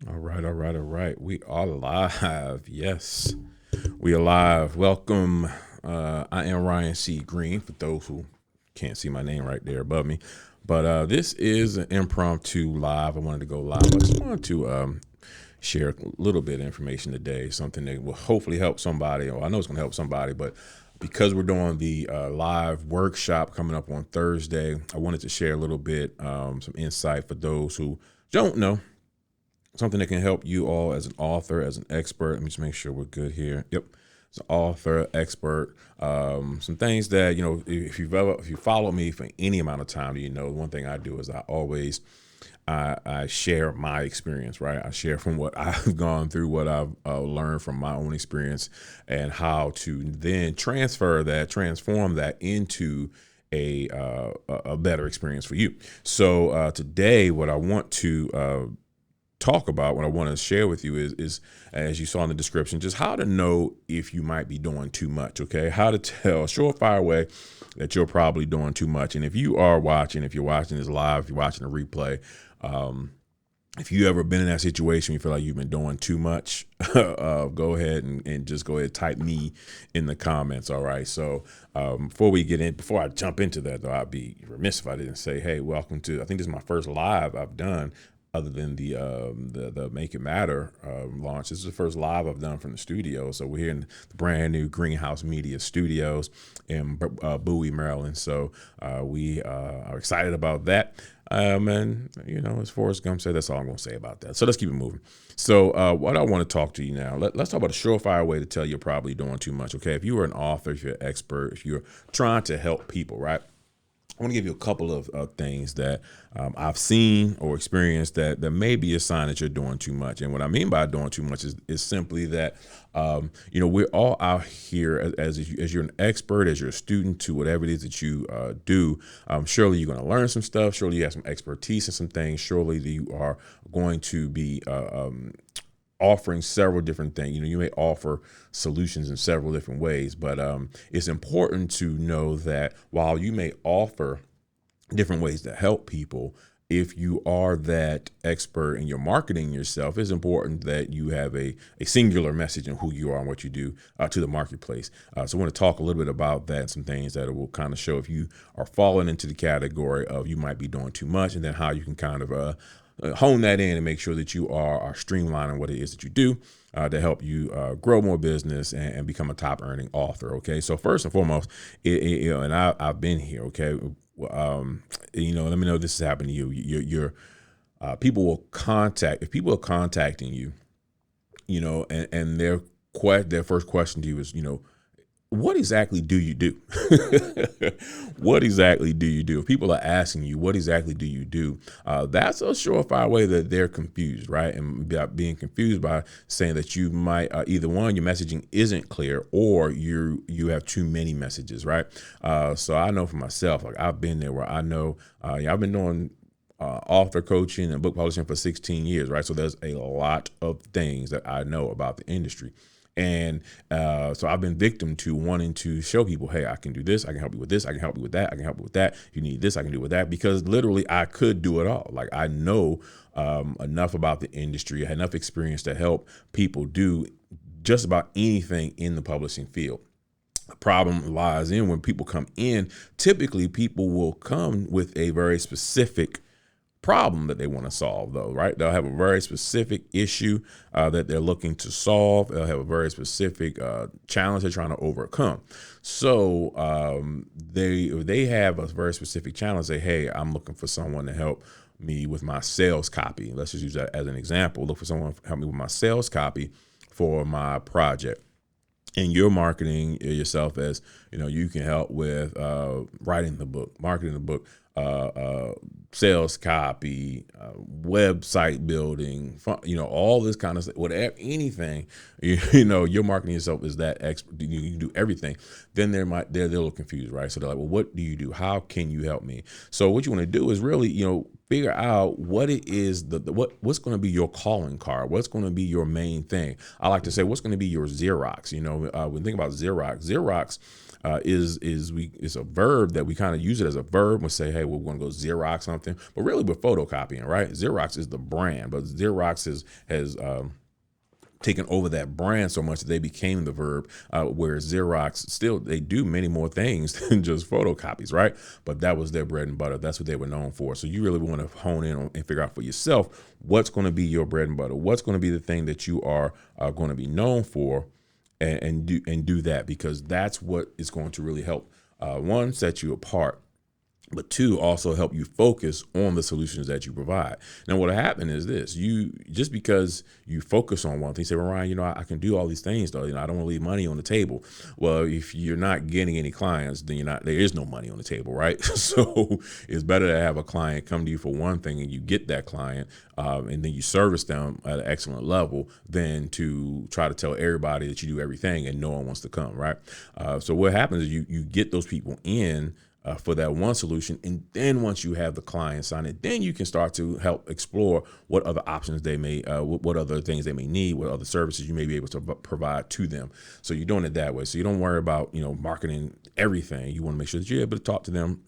All right. We are live. Yes, we are live. Welcome. I am Ryan C. Greene, for those who can't see my name right there above me. But this is an impromptu live. I wanted to go live. I just wanted to share a little bit of information today, something that will hopefully help somebody, or I know it's going to help somebody, but because we're doing the live workshop coming up on Thursday, I wanted to share a little bit, some insight for those who don't know, something that can help you all as an author, as an expert. Let me just make sure we're good here. Yep. As an author, expert, some things that, if you follow me for any amount of time, one thing I do is I share my experience, right? I share from what I've gone through, what I've learned from my own experience, and how to then transform that into a better experience for you. So today, what I want to talk about, what I want to share with you is, as you saw in the description, just how to know if you might be doing too much. Okay, how to tell a surefire way that you're probably doing too much. And if you're watching this live, if you're watching a replay, um, if you ever been in that situation, you feel like you've been doing too much, go ahead and just go ahead and type me in the comments. All right. So before I jump into that, though, I'd be remiss if I didn't say, hey, welcome to. I think this is my first live I've done, other than the Make It Matter launch. This is the first live I've done from the studio. So we're here in the brand new Greenhouse Media Studios in Bowie, Maryland. So we are excited about that. And as Forrest Gump said, that's all I'm going to say about that. So let's keep it moving. So what I want to talk to you now, let's talk about a surefire way to tell you're probably doing too much. Okay, if you are an author, if you're an expert, if you're trying to help people, right? I want to give you a couple of things that I've seen or experienced that may be a sign that you're doing too much. And what I mean by doing too much is simply that, we're all out here as you're an expert, as you're a student to whatever it is that you do. Surely you're going to learn some stuff. Surely you have some expertise in some things. Surely you are going to be offering several different things. You may offer solutions in several different ways, but it's important to know that while you may offer different ways to help people, if you are that expert and you're marketing yourself, it's important that you have a singular message in who you are and what you do to the marketplace. So I want to talk a little bit about that and some things that will kind of show if you are falling into the category of you might be doing too much, and then how you can kind of hone that in and make sure that you are streamlining what it is that you do to help you grow more business and become a top earning author. Okay, so first and foremost, and I've been here. Okay, let me know if this has happened to you. Your people will contact if people are contacting you, and their first question to you is, what exactly do you do? What exactly do you do? If people are asking you, what exactly do you do? That's a surefire way that they're confused, right? And being confused by saying that you might either one, your messaging isn't clear, or you have too many messages, right? So I know for myself, like I've been there where I know I've been doing author coaching and book publishing for 16 years, right? So there's a lot of things that I know about the industry. And so I've been victim to wanting to show people, hey, I can do this. I can help you with this. I can help you with that. I can help you with that. If you need this, I can do with that, because literally I could do it all. Like I know enough about the industry. I had enough experience to help people do just about anything in the publishing field. The problem lies in when people come in. Typically, people will come with a very specific problem that they want to solve, though, right? They'll have a very specific issue that they're looking to solve. They'll have a very specific challenge they're trying to overcome. So they have a very specific challenge. Say, hey, I'm looking for someone to help me with my sales copy. Let's just use that as an example. Look for someone to help me with my sales copy for my project. And you're marketing yourself as, you can help with writing the book, marketing the book, sales copy, website building, all this kind of stuff, whatever, anything, you're marketing yourself as that expert. You can do everything. Then they're a little confused, right? So they're like, well, what do you do? How can you help me? So what you want to do is really, figure out what it is, what's going to be your calling card, what's going to be your main thing. I like to say, what's going to be your Xerox. When you think about Xerox is a verb that we kind of use it as a verb. We say, hey, we're going to go Xerox something, but really we're photocopying, right? Xerox is the brand, but Xerox has taken over that brand so much that they became the verb, whereas Xerox still, they do many more things than just photocopies, right? But that was their bread and butter. That's what they were known for. So you really want to hone in on and figure out for yourself what's going to be your bread and butter, what's going to be the thing that you are going to be known for, and do that, because that's what is going to really help, one, set you apart, but two, also help you focus on the solutions that you provide. Now, what'll happen is this: you, just because you focus on one thing, say, well, Ryan, I can do all these things though. I don't want to leave money on the table. Well, if you're not getting any clients, then there is no money on the table, right? So it's better to have a client come to you for one thing and you get that client, and then you service them at an excellent level, than to try to tell everybody that you do everything and no one wants to come, right? So what happens is you get those people in for that one solution, and then once you have the client sign it, then you can start to help explore what other options they may, what other things they may need, what other services you may be able to provide to them. So you're doing it that way. So you don't worry about marketing everything. You want to make sure that you're able to talk to them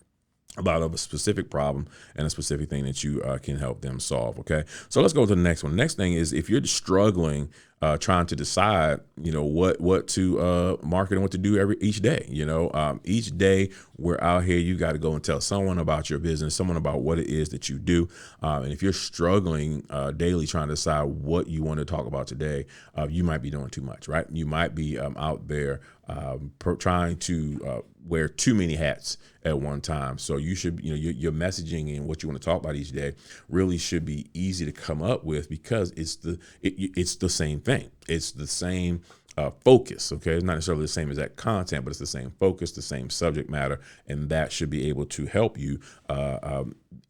about a specific problem and a specific thing that you can help them solve. Okay, so let's go to the next one. The next thing is, if you're struggling trying to decide, what to market and what to do each day. Each day we're out here, you got to go and tell someone about your business, someone about what it is that you do. And if you're struggling daily trying to decide what you want to talk about today, you might be doing too much, right? You might be out there trying to wear too many hats at one time. So you should, your messaging and what you want to talk about each day really should be easy to come up with, because it's the same thing. It's the same focus. Okay, it's not necessarily the same exact content, but it's the same focus, the same subject matter, and that should be able to help you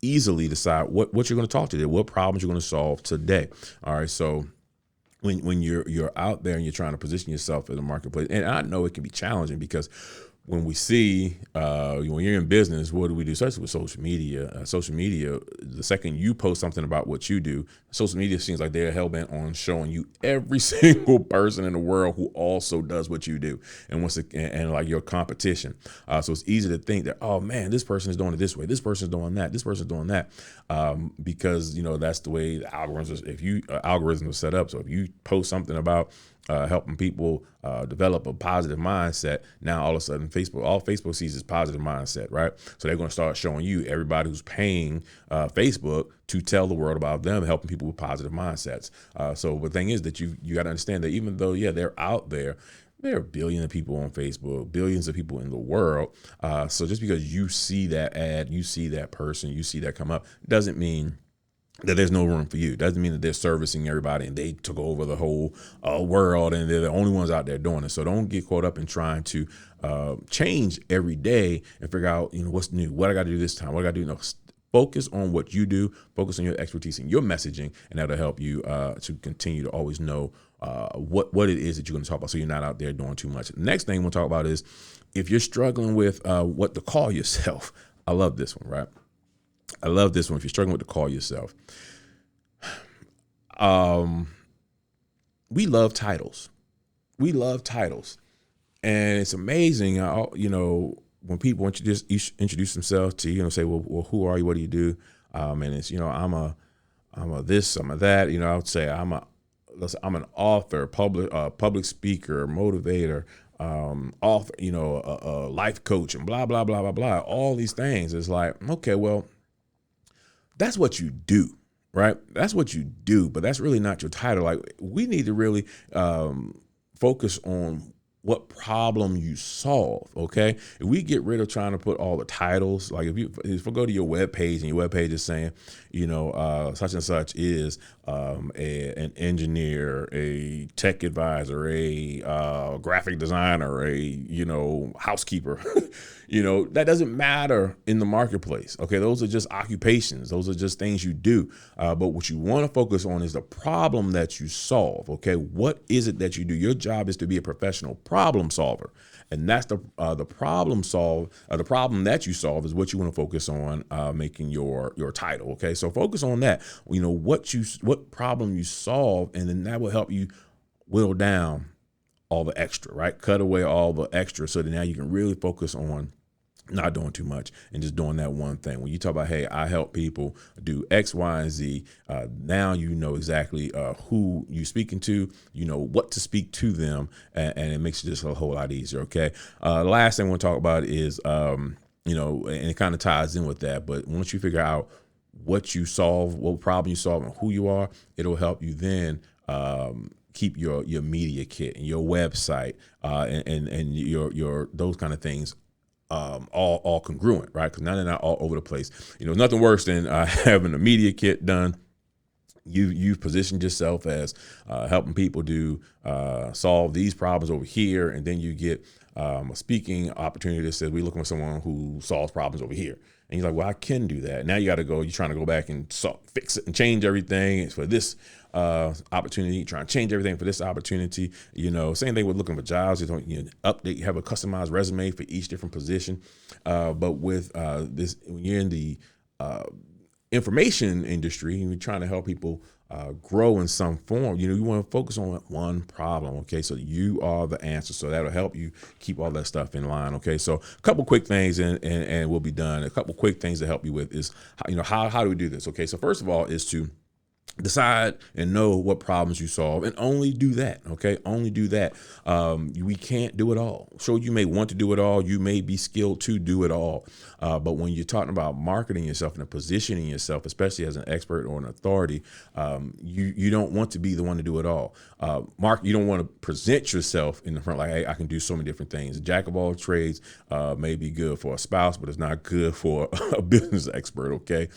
easily decide what you're going to talk today, what problems you're going to solve today. All right, so when you're out there and you're trying to position yourself in the marketplace, and I know it can be challenging, because when we see, when you're in business, what do we do? Especially with social media. Social media, the second you post something about what you do, social media seems like they're hell-bent on showing you every single person in the world who also does what you do, and like your competition. So it's easy to think that, oh man, this person is doing it this way, this person is doing that, this person is doing that, because that's the way the algorithms are set up. So if you post something about helping people develop a positive mindset, now all of a sudden all Facebook sees is positive mindset, right? So they're going to start showing you everybody who's paying Facebook to tell the world about them helping people with positive mindsets. So the thing is that you got to understand that even though, they're out there, there are billions of people on Facebook, billions of people in the world. So just because you see that ad, you see that person, you see that come up, doesn't mean that there's no room for you. Doesn't mean that they're servicing everybody and they took over the whole world and they're the only ones out there doing it. So don't get caught up in trying to change every day and figure out, what's new, what I got to do this time, what I got to do. No, focus on what you do, focus on your expertise and your messaging, and that'll help you to continue to always know what it is that you're going to talk about, so you're not out there doing too much. The next thing we'll talk about is, if you're struggling with what to call yourself. I love this one, right? I love this one. If you're struggling with to call yourself, we love titles. We love titles, and it's amazing. When people introduce themselves to you, say, well, who are you? What do you do? And it's, I'm a this, I'm a that. I would say I'm an author, public speaker, motivator, author, a life coach, and blah blah blah blah blah. All these things. It's like, okay, well, that's what you do, right? That's what you do, but that's really not your title. Like, we need to really focus on what problem you solve. Okay, if we get rid of trying to put all the titles, like if we go to your web page and your web page is saying, such and such is an engineer, a tech advisor, a graphic designer, a housekeeper, that doesn't matter in the marketplace. Okay, those are just occupations. Those are just things you do. But what you want to focus on is the problem that you solve. Okay, what is it that you do? Your job is to be a professional problem solver, and that's the problem the problem that you solve is what you want to focus on making your title. Okay, so focus on that. What problem you solve, and then that will help you whittle down all the extra, right? Cut away all the extra, so that now you can really focus on not doing too much and just doing that one thing. When you talk about, hey, I help people do X, Y, and Z, now you know exactly who you're speaking to, you know what to speak to them, and it makes it just a whole lot easier. Okay. Last thing I want to talk about is, you know, and it kind of ties in with that, but once you figure out what you solve, what problem you solve, and who you are, it'll help you then keep your media kit and your website and your those kind of things all congruent, right? Because now they're not all over the place. You know, nothing worse than having a media kit done. You've positioned yourself as helping people do solve these problems over here, and then you get a speaking opportunity that says we're looking for someone who solves problems over here. And you're like, well, I can do that. Now you got to go. You're trying to go back and fix it and change everything for this opportunity. Trying to change everything for this opportunity. You know, same thing with looking for jobs. You don't update. You have a customized resume for each different position. But with this, when you're in the information industry, you're trying to help people grow in some form. You know, you want to focus on one problem. Okay, so you are the answer. So that'll help you keep all that stuff in line. Okay, so a couple quick things, and we'll be done. A couple quick things to help you with is, how do we do this? Okay, so first of all is to decide and know what problems you solve, and only do that. Okay, only do that. We can't do it all. So you may want to do it all. You may be skilled to do it all. But when you're talking about marketing yourself and positioning yourself, especially as an expert or an authority, you don't want to be the one to do it all. You don't want to present yourself in the front like, hey, I can do so many different things. Jack of all trades may be good for a spouse, but it's not good for a business expert. Okay,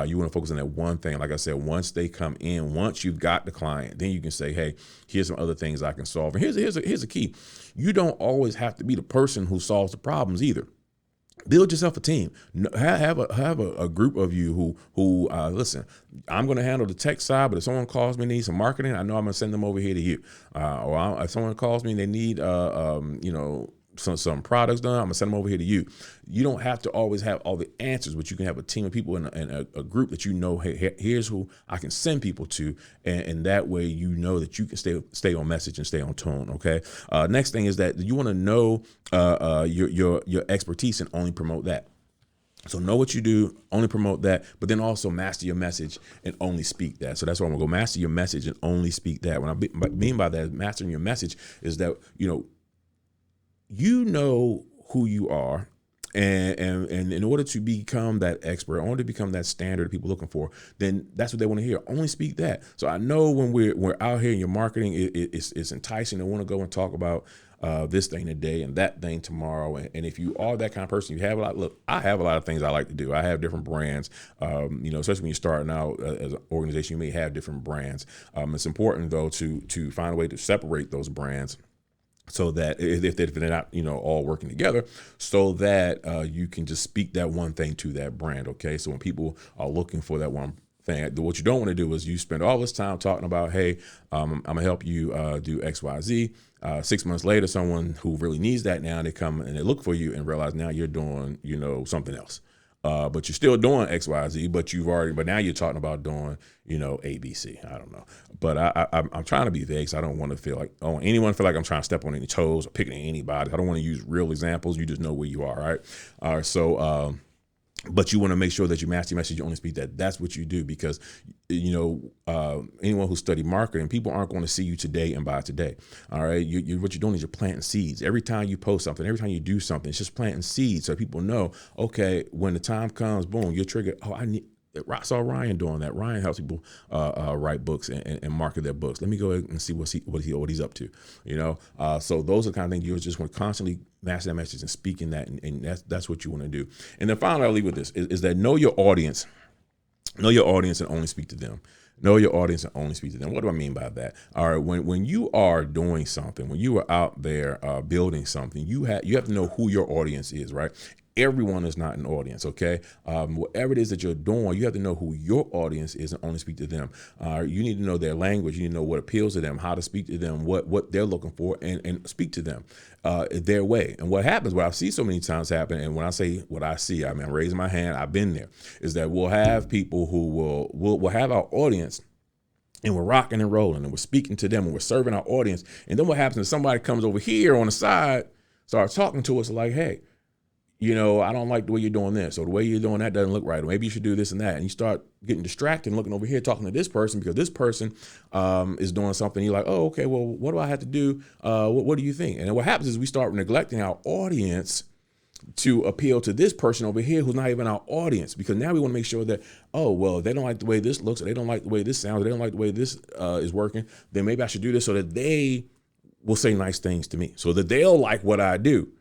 you want to focus on that one thing. Like I said, once they come in, once you've got the client, then you can say, hey, here's some other things I can solve. And here's a key. You don't always have to be the person who solves the problems either. Build yourself a team. Have a group of you who listen. I'm going to handle the tech side, but if someone calls me and needs some marketing, I know I'm going to send them over here to you. If someone calls me and they need some products done, I'm gonna send them over here to you. You don't have to always have all the answers, but you can have a team of people and a group that hey, here's who I can send people to, and that way you know that you can stay on message and stay on tone. Okay. Next thing is that you want to know your expertise and only promote that. So know what you do, only promote that, but then also master your message and only speak that. So that's why I'm gonna go master your message and only speak that. What I mean by that, mastering your message is that you know who you are, and in order to become that expert, in order to become that standard people looking for, then that's what they want to hear. Only speak that. So I know when we're out here in your marketing, it's enticing to want to go and talk about this thing today and that thing tomorrow. And if you are that kind of person, you have a lot. Look, I have a lot of things I like to do. I have different brands. Especially when you're starting out as an organization, you may have different brands. It's important though to find a way to separate those brands, so that if they're not, all working together, so that you can just speak that one thing to that brand. Okay. So when people are looking for that one thing, what you don't want to do is you spend all this time talking about, hey, I'm gonna help you do X, Y, Z. 6 months later, someone who really needs that now, they come and they look for you and realize now you're doing, something else. But you're still doing X, Y, Z, but now you're talking about doing, A, B, C. I don't know. But I'm trying to be vague. So I don't want to feel like, anyone feel like I'm trying to step on any toes or picking anybody. I don't want to use real examples. You just know where you are. Right. But you want to make sure that you master your message. You only speak that. That's what you do, because, anyone who studied marketing, people aren't going to see you today and buy today. All right. What you're doing is you're planting seeds. Every time you post something, every time you do something, it's just planting seeds. So people know, okay, when the time comes, boom, you're triggered. I saw Ryan doing that. Ryan helps people write books and market their books. Let me go ahead and see what he's up to. So those are the kind of things you just want to constantly master that message and speaking that, and that's what you want to do. And then finally, I'll leave with this: is that know your audience and only speak to them. Know your audience and only speak to them. What do I mean by that? All right, when you are doing something, when you are out there building something, you have to know who your audience is, right? Everyone is not an audience, okay? Whatever it is that you're doing, you have to know who your audience is and only speak to them. You need to know their language. You need to know what appeals to them, how to speak to them, what they're looking for, and speak to them their way. And what happens, what I see so many times happen, and when I say what I see, I mean, I'm raising my hand, I've been there, is that we'll have people who will have our audience, and we're rocking and rolling, and we're speaking to them, and we're serving our audience. And then what happens is somebody comes over here on the side, starts talking to us like, hey, I don't like the way you're doing this, or the way you're doing that doesn't look right, or maybe you should do this and that. And you start getting distracted and looking over here, talking to this person because this person is doing something. You're like, oh, okay, well, what do I have to do? What do you think? And then what happens is we start neglecting our audience to appeal to this person over here who's not even our audience, because now we want to make sure that, oh, well, they don't like the way this looks, or they don't like the way this sounds, or they don't like the way this is working, then maybe I should do this so that they will say nice things to me, so that they'll like what I do.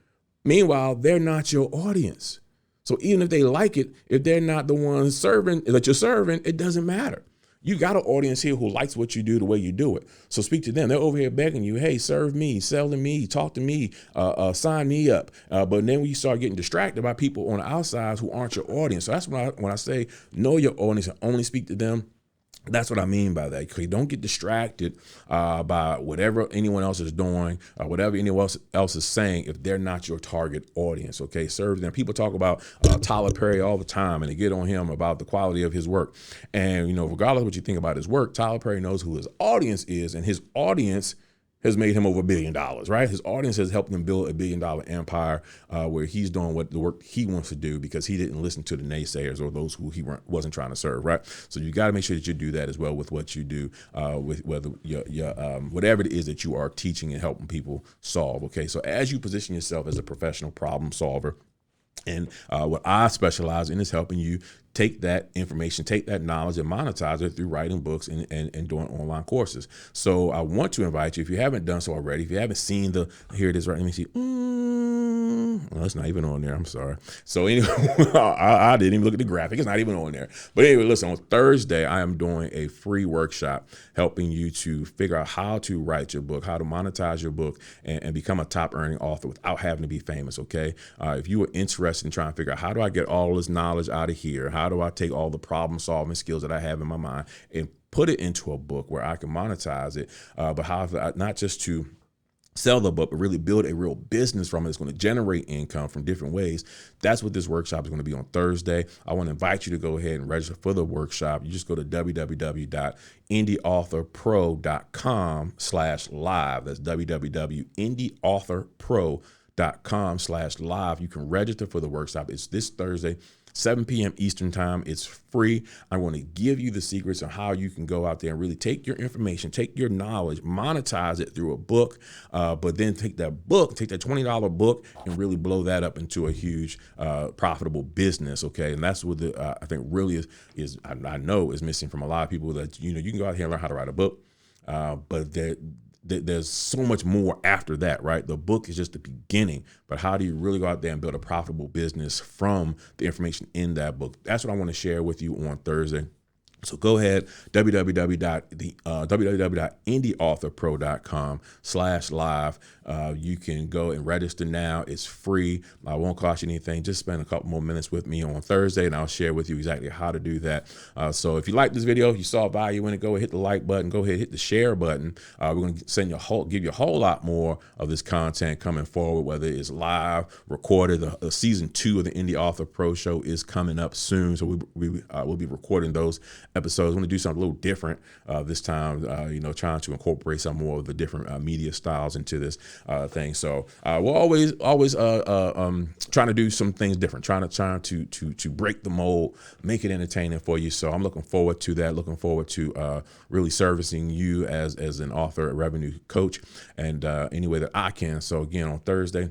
Meanwhile, they're not your audience. So even if they like it, if they're not the ones that you're serving, it doesn't matter. You got an audience here who likes what you do the way you do it. So speak to them. They're over here begging you, hey, serve me, sell to me, talk to me, sign me up. But then when you start getting distracted by people on the outside who aren't your audience. So that's when I say know your audience and only speak to them. That's what I mean by that. Okay, don't get distracted by whatever anyone else is doing, whatever anyone else is saying, if they're not your target audience. Okay, serve them. People talk about Tyler Perry all the time, and they get on him about the quality of his work. And regardless of what you think about his work, Tyler Perry knows who his audience is, and his audience has made him over $1 billion, right? His audience has helped him build $1 billion empire where he's doing the work he wants to do because he didn't listen to the naysayers or those who he wasn't trying to serve, right? So you got to make sure that you do that as well with what you do, with whether whatever it is that you are teaching and helping people solve, okay? So as you position yourself as a professional problem solver, and what I specialize in is helping you take that information, take that knowledge and monetize it through writing books and doing online courses. So I want to invite you, if you haven't done so already, if you haven't seen here it is, right? Let me see. Well, it's not even on there. I'm sorry. So anyway, I didn't even look at the graphic. It's not even on there. But anyway, listen, on Thursday, I am doing a free workshop helping you to figure out how to write your book, how to monetize your book and become a top earning author without having to be famous. Okay. If you are interested in trying to figure out how do I get all this knowledge out of here? How do I take all the problem solving skills that I have in my mind and put it into a book where I can monetize it, but how not just to sell the book, but really build a real business from it that's going to generate income from different ways. That's what this workshop is going to be on Thursday. I want to invite you to go ahead and register for the workshop. You just go to www.indieauthorpro.com/live. That's www.indieauthorpro.com/live. You can register for the workshop. It's this Thursday, 7 p.m. Eastern time. It's free. I want to give you the secrets on how you can go out there and really take your information, take your knowledge, monetize it through a book, but then take that $20 book and really blow that up into a huge profitable business. Okay. And that's what I think really I know is missing from a lot of people, that, you can go out here and learn how to write a book, but there's so much more after that, right? The book is just the beginning, but how do you really go out there and build a profitable business from the information in that book? That's what I want to share with you on Thursday. So go ahead, www.indieauthorpro.com/live. You can go and register now. It's free. It won't cost you anything. Just spend a couple more minutes with me on Thursday, and I'll share with you exactly how to do that. So if you like this video, if you saw value in it, go ahead, hit the like button. Go ahead, hit the share button. We're going to give you a whole lot more of this content coming forward, whether it's live, recorded. The season 2 of the Indie Author Pro Show is coming up soon, so we'll be recording those episodes. I want to do something a little different this time, trying to incorporate some more of the different media styles into this thing. So we're always trying to do some things different, trying to break the mold, make it entertaining for you. So I'm looking forward to that, looking forward to really servicing you as an author, a revenue coach, and any way that I can. So again, on Thursday,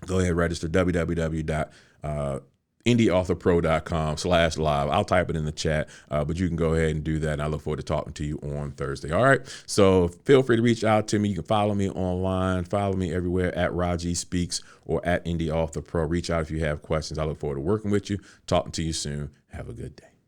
go ahead, register indieauthorpro.com/live. I'll type it in the chat, but you can go ahead and do that. And I look forward to talking to you on Thursday. All right. So feel free to reach out to me. You can follow me online, follow me everywhere at Raji Speaks or at Indie Author Pro. Reach out if you have questions. I look forward to working with you, talking to you soon. Have a good day.